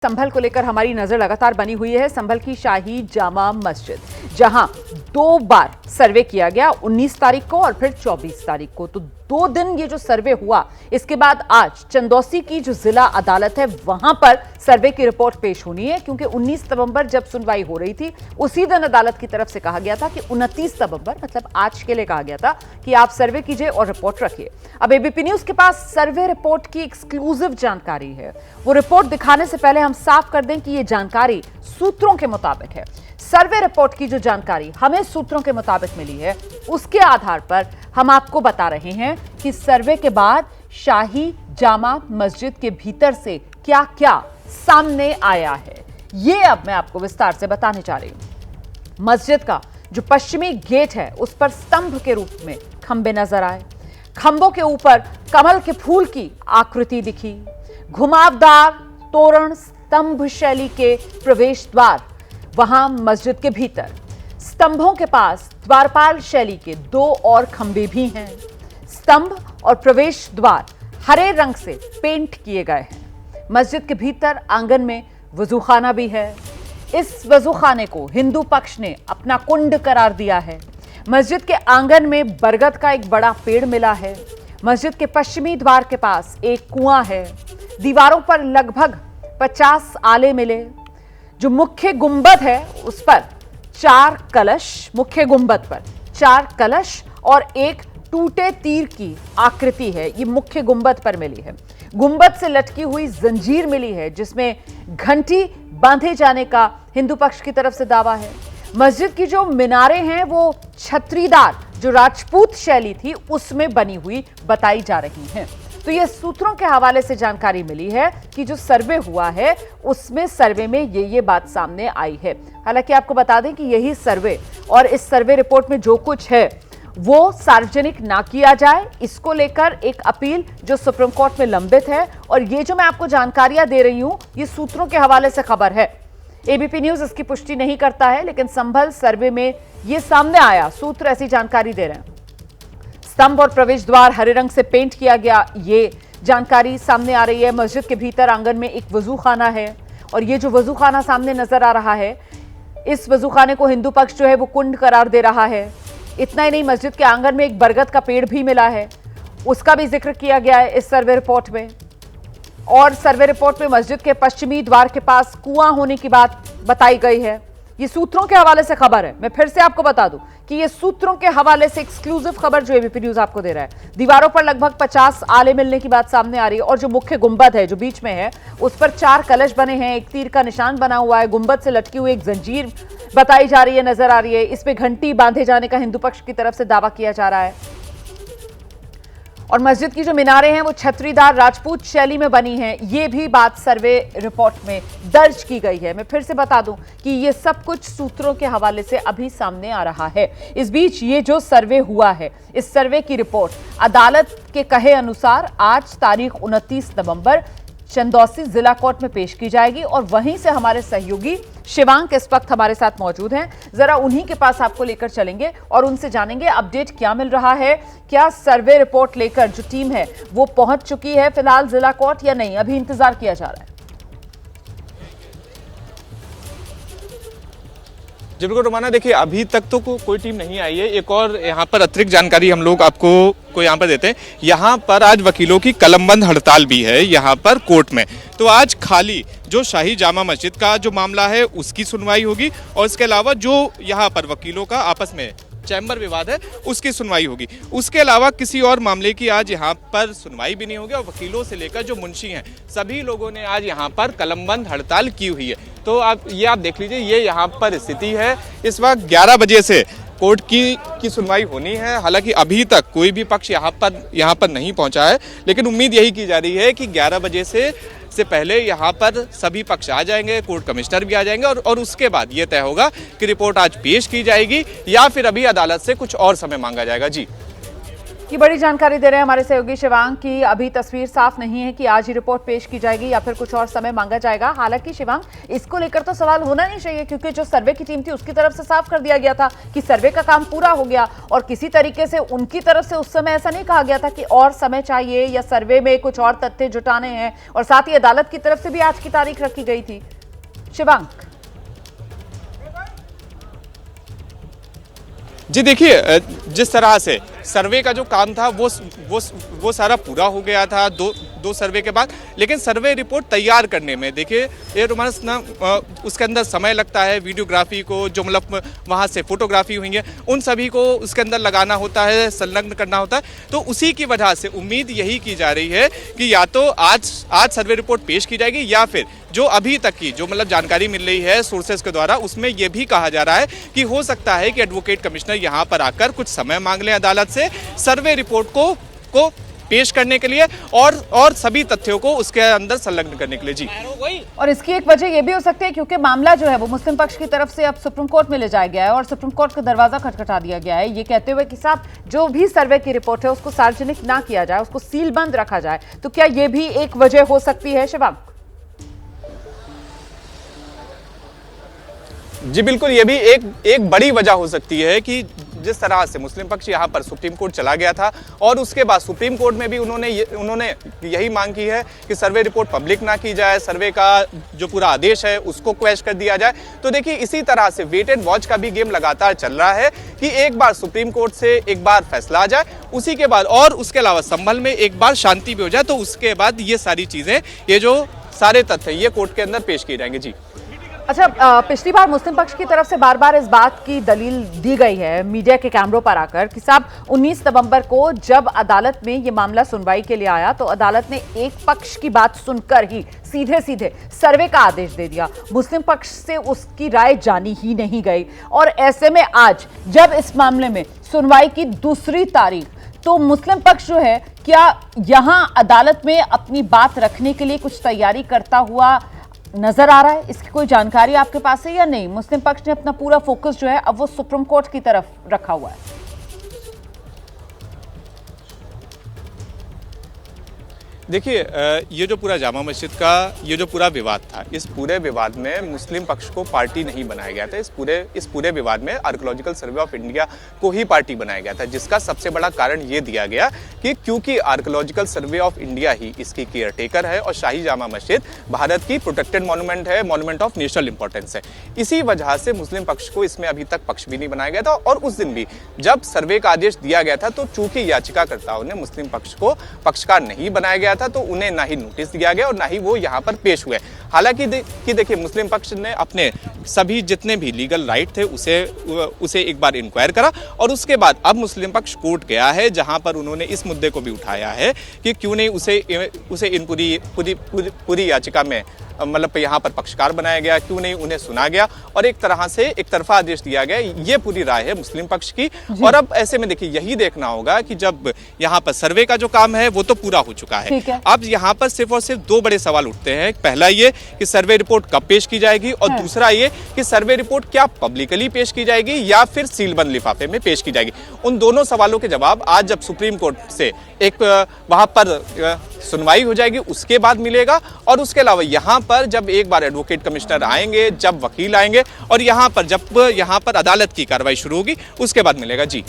संभल को लेकर हमारी नजर लगातार बनी हुई है। संभल की शाही जामा मस्जिद, जहां 2 बार सर्वे किया गया, 19 तारीख को और फिर 24 तारीख को। तो 2 दिन ये जो सर्वे हुआ, इसके बाद आज चंदौसी की जो जिला अदालत है वहां पर सर्वे की रिपोर्ट पेश होनी है, क्योंकि 19 नवंबर जब सुनवाई हो रही थी उसी दिन अदालत की तरफ से कहा गया था कि 29 नवंबर मतलब आज के लिए कहा गया था कि आप सर्वे कीजिए और रिपोर्ट रखिए। अब एबीपी न्यूज के पास सर्वे रिपोर्ट की एक्सक्लूसिव जानकारी है। वो रिपोर्ट दिखाने से पहले हम साफ कर दें कि ये जानकारी सूत्रों के मुताबिक है। सर्वे रिपोर्ट की जो जानकारी हमें सूत्रों के मुताबिक मिली है, उसके आधार पर हम आपको बता रहे हैं कि सर्वे के बाद शाही जामा मस्जिद के भीतर से क्या क्या सामने आया है, ये अब मैं आपको विस्तार से बताने जा रही हूं। मस्जिद का जो पश्चिमी गेट है, उस पर स्तंभ के रूप में खंबे नजर आए। खंभों के ऊपर कमल के फूल की आकृति दिखी। घुमावदार तोरण स्तंभ शैली के प्रवेश द्वार वहां मस्जिद के भीतर। स्तंभों के पास द्वारपाल शैली के 2 और खंबे भी हैं। स्तंभ और प्रवेश द्वार हरे रंग से पेंट किए गए हैं। मस्जिद के भीतर आंगन में वजूखाना भी है। इस वजूखाने को हिंदू पक्ष ने अपना कुंड करार दिया है। मस्जिद के आंगन में बरगद का एक बड़ा पेड़ मिला है। मस्जिद के पश्चिमी द्वार के पास एक कुआं है। दीवारों पर लगभग 50 आले मिले। जो मुख्य गुंबद है उस पर 4 कलश, मुख्य गुंबद पर 4 कलश और एक टूटे तीर की आकृति है, ये मुख्य गुंबद पर मिली है। गुंबद से लटकी हुई जंजीर मिली है, जिसमें घंटी बांधे जाने का हिंदू पक्ष की तरफ से दावा है। मस्जिद की जो मीनारें हैं वो छतरीदार, जो राजपूत शैली थी उसमें बनी हुई बताई जा रही हैं। तो ये सूत्रों के हवाले से जानकारी मिली है कि जो सर्वे हुआ है उसमें सर्वे में ये बात सामने आई है। हालांकि आपको बता दें कि यही सर्वे और इस सर्वे रिपोर्ट में जो कुछ है वो सार्वजनिक ना किया जाए, इसको लेकर एक अपील जो सुप्रीम कोर्ट में लंबित है। और ये जो मैं आपको जानकारियां दे रही हूं, ये सूत्रों के हवाले से खबर है। एबीपी न्यूज इसकी पुष्टि नहीं करता है, लेकिन संभल सर्वे में ये सामने आया, सूत्र ऐसी जानकारी दे रहे हैं। स्तंभ और प्रवेश द्वार हरे रंग से पेंट किया गया, ये जानकारी सामने आ रही है। मस्जिद के भीतर आंगन में एक वजूखाना है, और ये जो वजूखाना सामने नजर आ रहा है, इस वजूखाने को हिंदू पक्ष जो है वो कुंड करार दे रहा है। इतना ही नहीं, मस्जिद के आंगन में एक बरगद का पेड़ भी मिला है, उसका भी जिक्र किया गया है इस सर्वे रिपोर्ट में। और सर्वे रिपोर्ट में मस्जिद के पश्चिमी द्वार के पास कुआं होने की बात बताई गई है। ये सूत्रों के हवाले से खबर है। मैं फिर से आपको बता दूं कि ये सूत्रों के हवाले से एक्सक्लूसिव खबर जो एबीपी न्यूज आपको दे रहा है। दीवारों पर लगभग 50 आले मिलने की बात सामने आ रही है, और जो मुख्य गुंबद है जो बीच में है उस पर 4 कलश बने हैं, एक तीर का निशान बना हुआ है। गुंबद से लटकी हुई एक जंजीर बताई जा रही है, नजर आ रही है। इसमें घंटी बांधे जाने का हिंदू पक्ष की तरफ से दावा किया जा रहा है। और मस्जिद की जो मीनारें हैं वो छतरीदार राजपूत शैली में बनी हैं, ये भी बात सर्वे रिपोर्ट में दर्ज की गई है। मैं फिर से बता दूं कि ये सब कुछ सूत्रों के हवाले से अभी सामने आ रहा है। इस बीच ये जो सर्वे हुआ है, इस सर्वे की रिपोर्ट अदालत के कहे अनुसार आज तारीख 29 नवंबर चंदौसी जिला कोर्ट में पेश की जाएगी। और वहीं से हमारे सहयोगी शिवांक इस वक्त हमारे साथ मौजूद हैं। जरा उन्हीं के पास आपको लेकर चलेंगे और उनसे जानेंगे अपडेट क्या मिल रहा है। क्या सर्वे रिपोर्ट लेकर जो टीम है वो पहुंच चुकी है फिलहाल जिला कोर्ट या नहीं, अभी इंतजार किया जा रहा है? जी बिल्कुल रोमाना, देखिए अभी तक तो कोई टीम नहीं आई है। एक और यहाँ पर अतिरिक्त जानकारी हम लोग आपको यहाँ पर देते हैं। यहाँ पर आज वकीलों की कलमबंद हड़ताल भी है यहाँ पर कोर्ट में। तो आज खाली जो शाही जामा मस्जिद का जो मामला है उसकी सुनवाई होगी, और इसके अलावा जो यहाँ पर वकीलों का आपस में चैम्बर विवाद है उसकी सुनवाई होगी। उसके अलावा किसी और मामले की आज यहाँ पर सुनवाई भी नहीं होगी। और वकीलों से लेकर जो मुंशी हैं सभी लोगों ने आज यहाँ पर कलमबंद हड़ताल की हुई है। तो आप देख लीजिए, ये यहाँ पर स्थिति है। इस वक्त 11 बजे से कोर्ट की सुनवाई होनी है। हालांकि अभी तक कोई भी पक्ष यहाँ पर नहीं पहुँचा है, लेकिन उम्मीद यही की जा रही है कि 11 बजे से पहले यहाँ पर सभी पक्ष आ जाएंगे, कोर्ट कमिश्नर भी आ जाएंगे, और उसके बाद ये तय होगा कि रिपोर्ट आज पेश की जाएगी या फिर अभी अदालत से कुछ और समय मांगा जाएगा। जी ये बड़ी जानकारी दे रहे हैं हमारे सहयोगी शिवांग की अभी तस्वीर साफ नहीं है कि आज ही रिपोर्ट पेश की जाएगी या फिर कुछ और समय मांगा जाएगा। हालांकि शिवांग, इसको लेकर तो सवाल होना नहीं चाहिए क्योंकि जो सर्वे की टीम थी उसकी तरफ से साफ कर दिया गया था कि सर्वे का काम पूरा हो गया और किसी तरीके से उनकी तरफ से उस समय ऐसा नहीं कहा गया था कि और समय चाहिए या सर्वे में कुछ और तथ्य जुटाने हैं, और साथ ही अदालत की तरफ से भी आज की तारीख रखी गई थी। शिवांग जी देखिए, जिस तरह से सर्वे का जो काम था वो सारा पूरा हो गया था दो सर्वे के बाद, लेकिन सर्वे रिपोर्ट तैयार करने में देखिए ये रोमांस ना उसके अंदर समय लगता है। वीडियोग्राफी को जो मतलब वहाँ से फोटोग्राफी हुई है उन सभी को उसके अंदर लगाना होता है, संलग्न करना होता है। तो उसी की वजह से उम्मीद यही की जा रही है कि या तो आज सर्वे रिपोर्ट पेश की जाएगी या फिर जो अभी तक की जो मतलब जानकारी मिल रही है सोर्सेज के द्वारा उसमें यह भी कहा जा रहा है कि हो सकता है कि एडवोकेट कमिश्नर यहाँ पर आकर कुछ समय मांग लें अदालत से सर्वे रिपोर्ट को पेश करने के लिए और सभी तथ्यों को उसके अंदर संलग्न करने के लिए। जी, और इसकी एक वजह यह भी हो सकती है क्योंकि मामला जो है वो मुस्लिम पक्ष की तरफ से अब सुप्रीम कोर्ट में ले जाया गया है और सुप्रीम कोर्ट का दरवाजा खटखटा दिया गया है ये कहते हुए कि साहब जो भी सर्वे की रिपोर्ट है उसको सार्वजनिक ना किया जाए, उसको सील बंद रखा जाए। तो क्या यह भी एक वजह हो सकती है शिवांग? जी बिल्कुल, ये भी एक बड़ी वजह हो सकती है कि जिस तरह से मुस्लिम पक्ष यहाँ पर सुप्रीम कोर्ट चला गया था और उसके बाद सुप्रीम कोर्ट में भी उन्होंने यही मांग की है कि सर्वे रिपोर्ट पब्लिक ना की जाए, सर्वे का जो पूरा आदेश है उसको क्वैश कर दिया जाए। तो देखिए इसी तरह से वेट एंड वॉच का भी गेम लगातार चल रहा है कि एक बार सुप्रीम कोर्ट से एक बार फैसला आ जाए, उसी के बाद और उसके अलावा संभल में एक बार शांति भी हो जाए, तो उसके बाद ये सारी चीजें, ये जो सारे तथ्य ये कोर्ट के अंदर पेश किए जाएंगे। जी अच्छा, पिछली बार मुस्लिम पक्ष की तरफ से बार बार इस बात की दलील दी गई है मीडिया के कैमरों पर आकर कि साहब 19 नवंबर को जब अदालत में ये मामला सुनवाई के लिए आया तो अदालत ने एक पक्ष की बात सुनकर ही सीधे सीधे सर्वे का आदेश दे दिया, मुस्लिम पक्ष से उसकी राय जानी ही नहीं गई। और ऐसे में आज जब इस मामले में सुनवाई की दूसरी तारीख, तो मुस्लिम पक्ष जो है क्या यहां अदालत में अपनी बात रखने के लिए कुछ तैयारी करता हुआ नजर आ रहा है? इसकी कोई जानकारी आपके पास है या नहीं? मुस्लिम पक्ष ने अपना पूरा फोकस जो है अब वो सुप्रीम कोर्ट की तरफ रखा हुआ है। देखिए, ये जो पूरा जामा मस्जिद का ये जो पूरा विवाद था, इस पूरे विवाद में मुस्लिम पक्ष को पार्टी नहीं बनाया गया था। इस पूरे विवाद में आर्कियोलॉजिकल सर्वे ऑफ इंडिया को ही पार्टी बनाया गया था, जिसका सबसे बड़ा कारण ये दिया गया कि क्योंकि आर्कियोलॉजिकल सर्वे ऑफ इंडिया ही इसकी केयरटेकर है और शाही जामा मस्जिद भारत की प्रोटेक्टेड मॉन्यूमेंट है, मॉन्यूमेंट ऑफ नेशनल इंपॉर्टेंस है। इसी वजह से मुस्लिम पक्ष को इसमें अभी तक पक्ष भी नहीं बनाया गया था। और उस दिन भी जब सर्वे का आदेश दिया गया था तो चूंकि याचिकाकर्ताओं ने मुस्लिम पक्ष को पक्षकार नहीं बनाया गया था तो उन्हें ना ही नोटिस दिया गया और ना ही वो यहाँ पर पेश हुए। हालांकि देखिए मुस्लिम पक्ष ने अपने सभी जितने भी लीगल राइट थे उसे एक बार इंक्वायर करा और उसके बाद अब मुस्लिम पक्ष कोर्ट गया है, जहां पर उन्होंने इस मुद्दे को भी उठाया है कि क्यों नहीं उसे इन पूरी याचिका में मतलब यहाँ पर पक्षकार बनाया गया, क्यों नहीं उन्हें सुना गया और एक तरह से एक तरफा आदेश दिया गया। ये पूरी राय है मुस्लिम पक्ष की। और अब ऐसे में देखिए यही देखना होगा कि जब यहाँ पर सर्वे का जो काम है वो तो पूरा हो चुका है, अब यहाँ पर सिर्फ और सिर्फ दो बड़े सवाल उठते हैं। पहला ये कि सर्वे रिपोर्ट कब पेश की जाएगी और दूसरा ये कि सर्वे रिपोर्ट क्या पब्लिकली पेश की जाएगी या फिर सीलबंद लिफाफे में पेश की जाएगी। उन दोनों सवालों के जवाब आज जब सुप्रीम कोर्ट से एक वहां पर सुनवाई हो जाएगी उसके बाद मिलेगा। और उसके अलावा यहाँ पर जब एक बार एडवोकेट कमिश्नर आएंगे, जब वकील आएंगे और जब यहाँ पर अदालत की कार्रवाई शुरू होगी उसके बाद मिलेगा। जी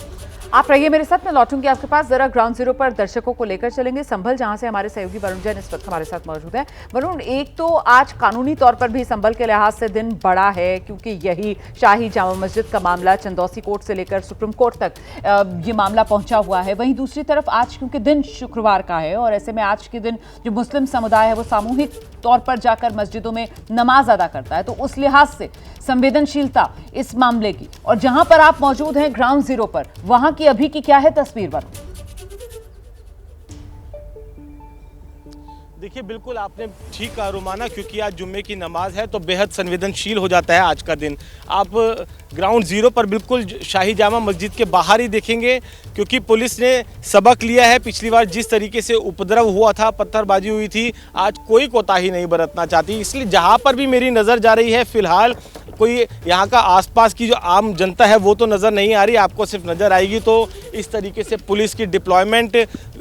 आप रहिए मेरे साथ, मैं लौटूंगी आपके पास। जरा ग्राउंड जीरो पर दर्शकों को लेकर चलेंगे संभल, जहां से हमारे सहयोगी वरुण जैन इस वक्त हमारे साथ मौजूद हैं। वरुण, एक तो आज कानूनी तौर पर भी संभल के लिहाज से दिन बड़ा है क्योंकि यही शाही जामा मस्जिद का मामला चंदौसी कोर्ट से लेकर सुप्रीम कोर्ट तक ये मामला पहुंचा हुआ है। वहीं दूसरी तरफ आज क्योंकि दिन शुक्रवार का है और ऐसे में आज के दिन जो मुस्लिम समुदाय है वो सामूहिक तौर पर जाकर मस्जिदों में नमाज अदा करता है, तो उस लिहाज से संवेदनशीलता इस मामले की, और जहां पर आप मौजूद हैं ग्राउंड जीरो पर, वहां की अभी की क्या है तस्वीर? वरुण, देखिए बिल्कुल आपने ठीक कहा रुमाना, क्योंकि आज जुम्मे की नमाज है तो बेहद संवेदनशील हो जाता है आज का दिन। आप ग्राउंड जीरो पर बिल्कुल शाही जामा मस्जिद के बाहर ही देखेंगे, क्योंकि पुलिस ने सबक लिया है। पिछली बार जिस तरीके से उपद्रव हुआ था, पत्थरबाजी हुई थी, आज कोई कोताही नहीं बरतना चाहती। इसलिए जहां पर भी मेरी नज़र जा रही है फिलहाल कोई यहाँ का आसपास की जो आम जनता है वो तो नज़र नहीं आ रही, आपको सिर्फ नज़र आएगी तो इस तरीके से पुलिस की डिप्लॉयमेंट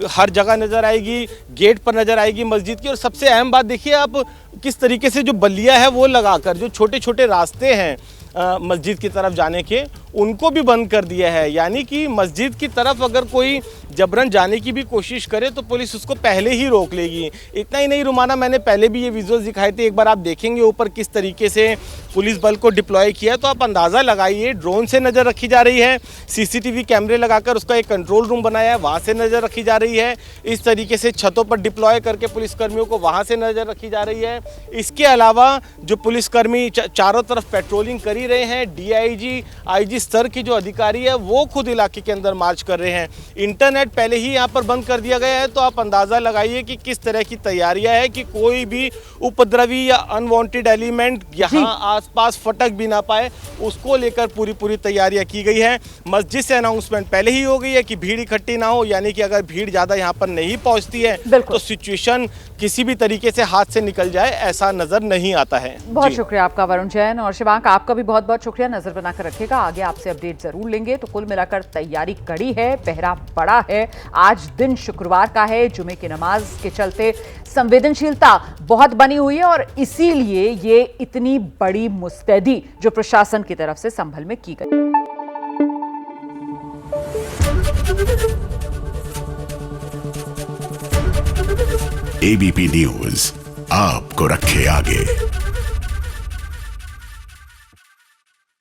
हर जगह नज़र आएगी, गेट पर नज़र आएगी मस्जिद की। और सबसे अहम बात देखिए आप किस तरीके से जो बल्लियाँ है वो लगाकर जो छोटे छोटे रास्ते हैं मस्जिद की तरफ जाने के, उनको भी बंद कर दिया है। यानी कि मस्जिद की तरफ अगर कोई जबरन जाने की भी कोशिश करे तो पुलिस उसको पहले ही रोक लेगी। इतना ही नहीं रुमाना, मैंने पहले भी ये विजुअल्स दिखाए थे, एक बार आप देखेंगे ऊपर किस तरीके से पुलिस बल को डिप्लॉय किया, तो आप अंदाज़ा लगाइए। ड्रोन से नज़र रखी जा रही है, सीसीटीवी कैमरे लगाकर उसका एक कंट्रोल रूम बनाया है, वहाँ से नज़र रखी जा रही है। इस तरीके से छतों पर डिप्लॉय करके पुलिसकर्मियों को वहाँ से नज़र रखी जा रही है। इसके अलावा जो पुलिसकर्मी चारों तरफ पेट्रोलिंग कर रहे हैं, डीआईजी आईजी स्तर के जो अधिकारी है वो खुद इलाके के अंदर मार्च कर रहे हैं। इंटरनेट पहले ही यहाँ पर बंद कर दिया गया है, तो आप अंदाज़ा लगाइए कि किस तरह की तैयारियां है कि कोई भी उपद्रवी या अनवांटेड एलिमेंट यहाँ आसपास फटक भी ना पाए, उसको लेकर पूरी तैयारियां की गई है। मस्जिद से अनाउंसमेंट पहले ही हो गई है कि भीड़ इकट्ठी ना हो, यानी कि अगर भीड़ ज़्यादा यहाँ पर नहीं पहुँचती है तो सिचुएशन किसी भी तरीके से हाथ से निकल जाए ऐसा नज़र नहीं आता है। बहुत शुक्रिया आपका वरुण जैन। और शिवांक, आपका भी बहुत बहुत शुक्रिया, नजर बनाकर रखिएगा, आगे आपसे अपडेट जरूर लेंगे। तो कुल मिलाकर तैयारी कड़ी है, पहरा बड़ा है। आज दिन शुक्रवार का है, जुमे की नमाज के चलते संवेदनशीलता बहुत बनी हुई है और इसीलिए ये इतनी बड़ी मुस्तैदी जो प्रशासन की तरफ से संभल में की गई। एबीपी न्यूज आपको रखे आगे।